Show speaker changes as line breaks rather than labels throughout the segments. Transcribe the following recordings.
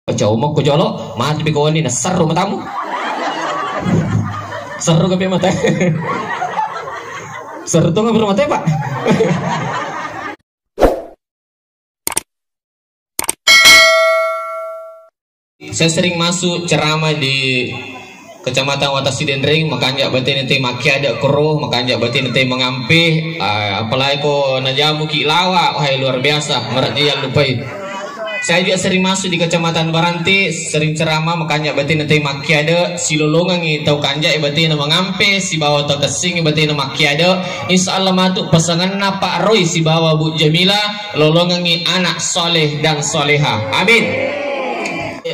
jauh mau kejolok mati bego ini seru matamu seru ke mata seru tuh nggak mata pak. Saya sering masuk ceramah di Kecamatan Watasidenring, makanya berarti nanti makia ada keruh, makanya berarti nanti mengampih, apalagi ko najamu ki lawa, wahai luar biasa, merat dia lupai. Saya juga sering masuk di Kecamatan Baranti, sering ceramah, makanya berarti nanti makia ada si lolongan ni tau kanjak berarti nama mengampih, si bawa tau kesing berarti nama makia ada. Insya Allah matuk pasangan na Pak Roy si bawa Bu Jamila, lolongan ni anak soleh dan soleha. Amin.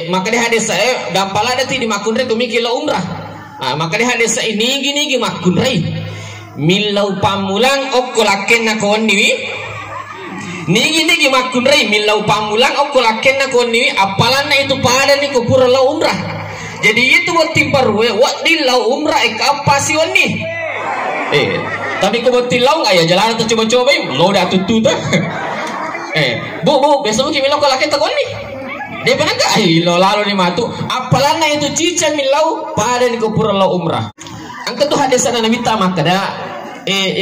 Maka di hadis saya gampang ada ti di makunre kumiki la umrah. Maka di hadis saya ini gini makunre milau pamulang okolaken na konni nigi makunre milau pamulang okolaken na konni apalana itu pada ni kupura la umrah. Jadi itu buat timparwe wat di la umrah apa sih wani tapi ko buat tilau ayah jalan tu coba-coba lo dah tutu dah bu besok kimi lo kolaken ta konni dia pernah gak? Lo lalu ni matu. Apalana itu cica milau pada ni kupura lau umrah. Angkat tu hadis sana nabi tamak kada.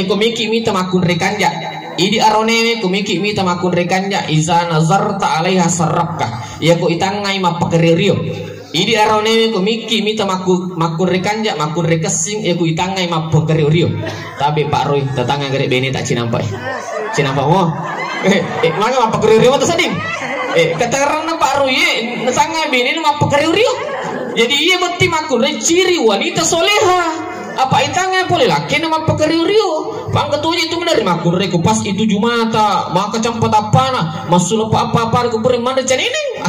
Kumiki mita makun rekanja. Idi arone kumiki mita makun rekanja. Iza nazarta alaiha sarrafka. Ya ku itangai mapakeririo. Idi arone kumiki mita makun rekanja makun rekesing. Ya ku itangai mapakeririo. Tapi Pak Roy tetangga gede beni tak cinampai. Cinampai mo. Mana mapakeririo tu seding. Katakan Pak Roy nasanga bini nama pekariurio. Jadi iya beti makun ciri wanita soleha. Apa itangnya boleh laki nama pekariurio. Pangketunya itu dari makun reku pas itu Jumata maka campat apa nah masuk apa-apa aku beri mana can ini.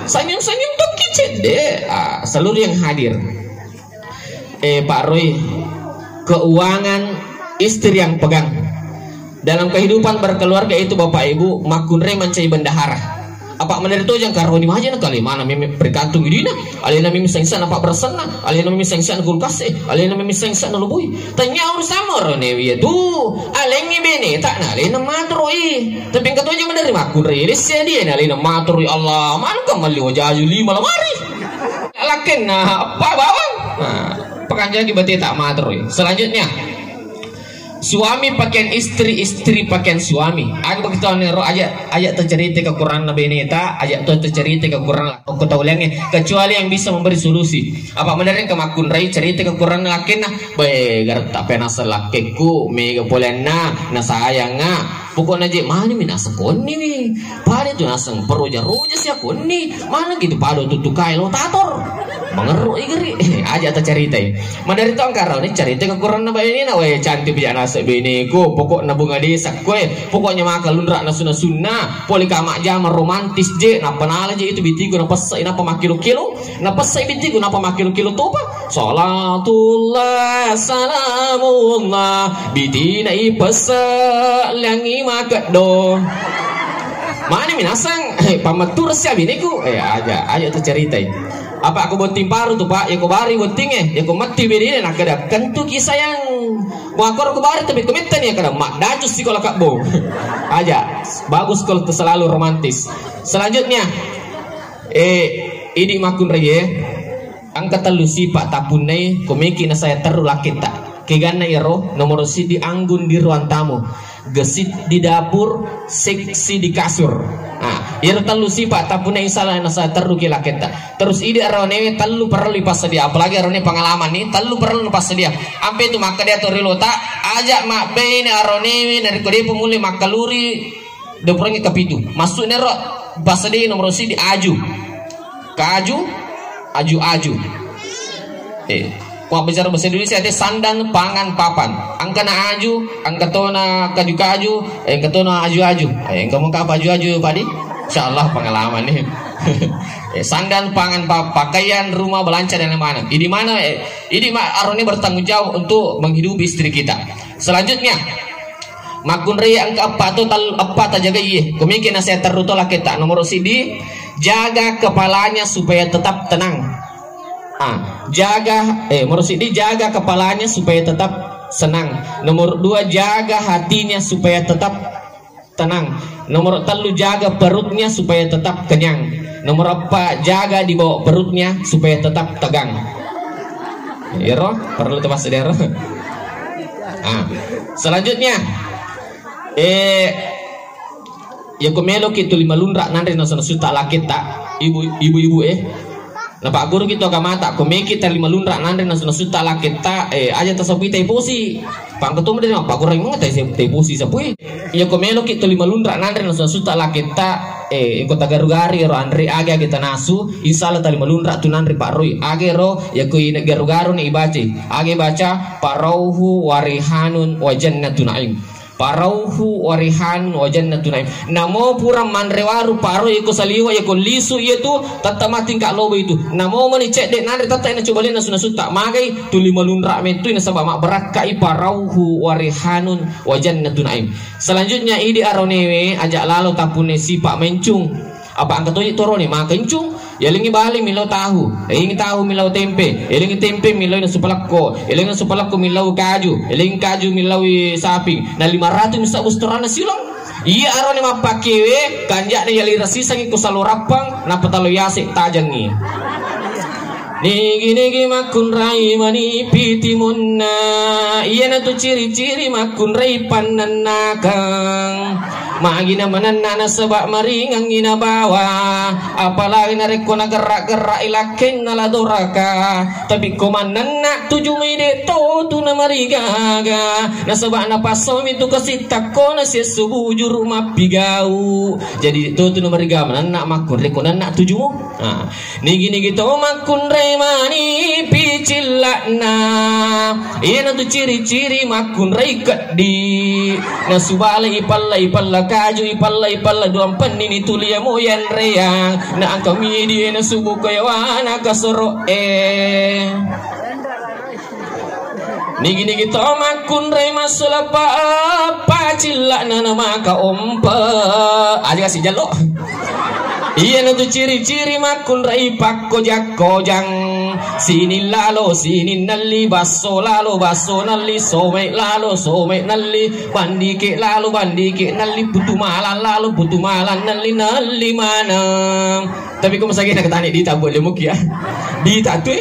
Senyum-senyum tuh kicet deh. Seluruh yang hadir. Pak Roy, keuangan istri yang pegang. Dalam kehidupan berkeluarga itu Bapak Ibu makunre mencari bendahara. Apa mendari itu yang karoni aja nak kali mana mimi bergantung gini na alina mimi sengsan apa bersana alina mimi sengsan kulkas alina mimi sengsan lubui tanya urus sama rone dia tuh alengi bene tak na alina matroi tapi kata aja mendari makun rilis ya dia na alina matroi Allah mana kembali wajah 5 lemari lakin nah apa bawang pekanjang berarti tak matroi. Selanjutnya suami pakaian istri, istri pakaian suami. Aku begitu nero ayat tercerita ke Quran Nabi Neta, ayat tu tercerita ke Quran aku tahu lagi kecuali yang bisa memberi solusi. Apa benar ke makun rai cerita ke Quran lakin nah, baik tak pernah selakiku mega polena na sayang pokoknya je mana mina sekoni ni pada tu nasang peroja-roja siapa koni mana gitu pada tutukai lo tator mengeruk igeri aja tercerita. Mana dari tu angkara ni cerita ke Quran Nabi ini na we cantik bijak sebeniku pokok nabunga desa kue pokoknya maka lundrak na sunna poli kamak jama romantis je napa nala je itu bitigo napa sai napa makilo-kilo napa sai bitigo napa makilo-kilo tu apa salatullah salamullah bitina ipasa langi makat do mana minasang pamatur siya biniku aja tercerita. Apa aku buat timparu tuh Pak? Ya aku bari buat tinggi, ya aku mati beri nak kada. Kentu kisah yang mau aku bari tapi komitan ya kada. Mak dajus sih kalau kak bo. Aja bagus kalau selalu romantis. Selanjutnya, ini makun reye. Angkat telu si Pak tapunai komiki na saya teru lakit tak. Kegana iro nomor si di anggun di ruang tamu, gesit di dapur, seksi di kasur. Iro telu sifat tapune salah na sa terru kila kita. Terus ide arone telu perlu pas dia apalagi arone pengalaman nih telu perlu pas dia. Ampe itu maka dia torilota ajak mak bene arone dari kode pemulih makaluri doprongnya kepitu. Masuk nero pas dia nomor si di aju. Kaju aju. Wah bicara bahasa Indonesia ada sandang pangan papan. Angkana aju, angkatona kaju, angkatona aju. Kamu kapa aju padi? Insyaallah pengalaman nih. Sandang pangan papan, pakaian rumah belanja dan mana? Ini mana? Ini arone bertanggung jawab untuk menghidupi istri kita. Selanjutnya makun ria angka apa tu apa tak jaga iya. Kumiki nasihat terutolah kita nomor CD jaga kepalanya supaya tetap tenang. Jaga kepalanya supaya tetap senang. Nomor 2 jaga hatinya supaya tetap tenang. Nomor 3 jaga perutnya supaya tetap kenyang. Nomor 4, jaga di bawah perutnya supaya tetap tegang. Ya roh, perlu temas dero. Selanjutnya ya kumelo kitu 5 lunra nandre na suta lakit tak ibu-ibu na pak guru gitu agamata kumeki tar 5 lunra nandre na suta lakit tak aja tasapi taipusi pang ketemu din pak guru mo taipusi sa puy ya kumelo kitu 5 lunra nandre na suta lakit tak iko tagarugari ro andre aga kita nasu insala tali 5 lunra tu nandre pak roy age ro ya ku garugaru ni ibace age baca parauhu warihanun wa jannatun naim. Parauhu warihan wa jannatun naim. Namo pura manrewaru paro iko saliwa iko lisu itu tatama tingkak lobo itu. Namo mani cek dek nare tata ina coba lena sunah suta magai tu 5 lunra metu ina sabab mak berakai parauhu warihanun wa jannatun naim. Selanjutnya idi aronewe ajak lalu tapune sipak mencung. Apa angkat toyik torone maka kencung ya lingi balik milau tahu milau tempe lingi tempe milau supalakko lingi supalakko milau kaju lingi kaju milau sapi na 500 misa ustorana silong iya arone mapakewe kanjak ne yali rasisang iku salorapang na patalo yasik tajangi nigi makun rai mani pitimunna iya na tu ciri-ciri makun rai pananakang magina mananna na sebab maringang ina bawa apalagi nareko na gerak-gerak ilaken na ladoraka tapi komananna tuju mide to tu na marigaga na sebab na pasomi tu kasitako na sesubu juru mapigau jadi to tu na mariga mananna makun reko nanna tuju mo nigi to makun rai mani picilakna iya na tu ciri-ciri makun rai kaddi na subala ipalla kaju ipalla duam panini tulia moyan reyang na angka midi na subu kayawana kasoro nigi to makun rey masula pa cilak na nama ka ompa aja kasih jalo iya na tu ciri-ciri makun rey pak kojang sini lalo sini nalli basso lalo basso nalli some lalo some nalli bandike lalo bandike nalli putu malan lalo putu malan nalli mana tapi kung masagi nakatani di tabol lemuk ya di tatu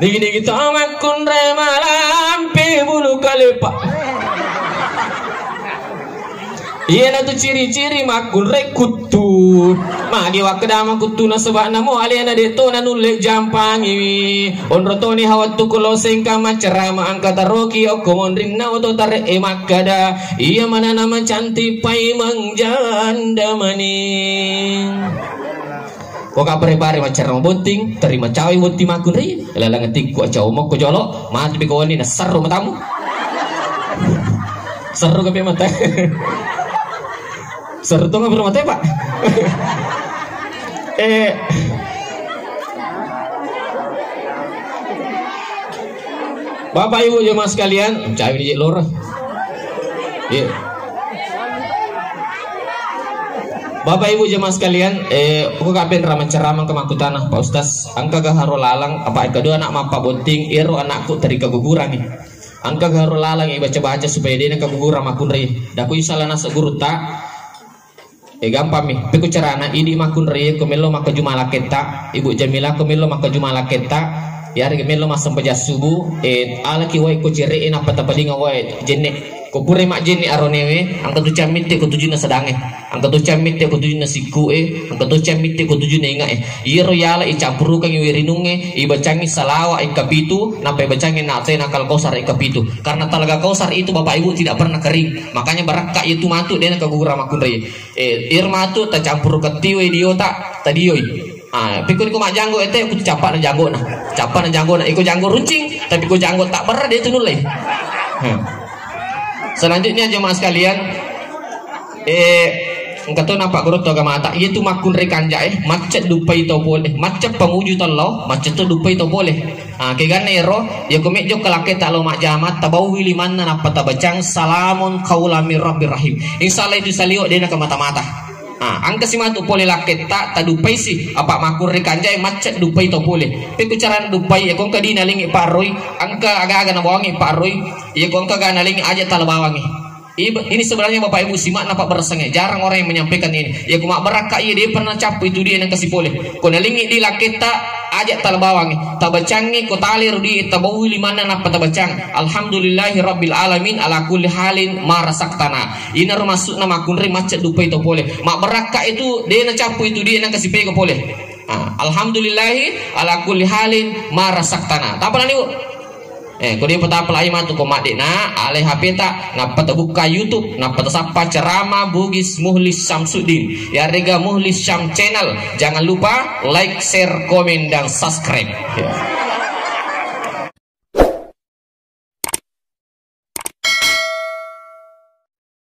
nigi to makun rey malam pe bulu kalepa iya na tu ciri-ciri makun rey kutu magi wakdama kutu na sebab namo aliana deto na nulek jampangi onrotoni hawatu kulo sengka macerama angkata roki okomondrin na oto tare makada iya mana nama cantik pai mangjanda maning kok kapare-pare macerama bonting terima cawe bonti makun rey lalang ngetik ku caw mok ko jolo mati be koni na seru matamu seru kape mata seru tuh nggak bermata pak Bapak Ibu jemaah sekalian cai di lor Bapak Ibu jemaah sekalian aku kapen ramah ceramah ke makutana Pak Ustaz angka gaharo lalang apa kedua anak mapa bonting iro anakku dari keguguran nih angka gaharo lalang baca-baca supaya dia keguguran makun rey daku isalah nasa guru tak gampang nih beku carana ini makun rey komelo maka jumala keta Ibu Jamila komelo maka jumala keta ya komelo masam paja subuh ala ki wai ko cere ena pata padinga wai jenne ko pure mak jenne aronewe angka tu camite ko tujuna sadange angka tu camite ko tujuna siku angka tu camite ko tujuna inga iro yala i campuru kang wirinunge i bacangi salawa i kapitu nape bacangi nate nakal kausar i kapitu karena talaga kausar itu Bapak Ibu tidak pernah kering makanya barakka itu matu dena kagugura makun rey ir matu ta campuru ketiwe diota tadioi pikun ko mak janggo ete aku capak na janggo na iko janggo runcing tapi ko janggo tak pernah dia tu nulai selanjutnya jemaah sekalian engkato nampak guru toga mata itu makun rey kanja macet dupai to boleh macet pamuju tollo macet to dupai to boleh kegane ero ya komek jok kalake talo mak jamat tabau wiliman na napata bacang salamun qaulami rabbir rahim insyaallah itu salio dena ke mata-mata angka si matu pole laket tak dupai si apa makun rey kanja macet dupai to boleh tapi cara dupai ya kong kadina lingi Pak Roy angka aga-aga na bawangi Pak Roy ya kong kaga na lingi aja tala bawangi Ini sebenarnya Bapak Ibu simak napa berasanya jarang orang yang menyampaikan ini. Ya kumak beraka dia pernah capu itu dia yang kasih boleh. Kau nalingi di laketa ajak talbawang. Tabacangi ko talir di tabawu limana napa tabacang. Alhamdulillahi rabbil alamin ala kulli halin marasaktana. Ini masuk nama kunri macet dupai itu boleh. Mak beraka itu dia yang capu itu dia yang kasih pego boleh. Alhamdulillahi ala kulli halin marasaktana. Tak apa nih. Kau dia peta pelai matu kau mak na alih HP tak ngapa buka YouTube ngapa sapa ceramah Bugis Muhlis Syamsuddin ya rega Muhlis Syam channel, jangan lupa like, share, komen dan subscribe.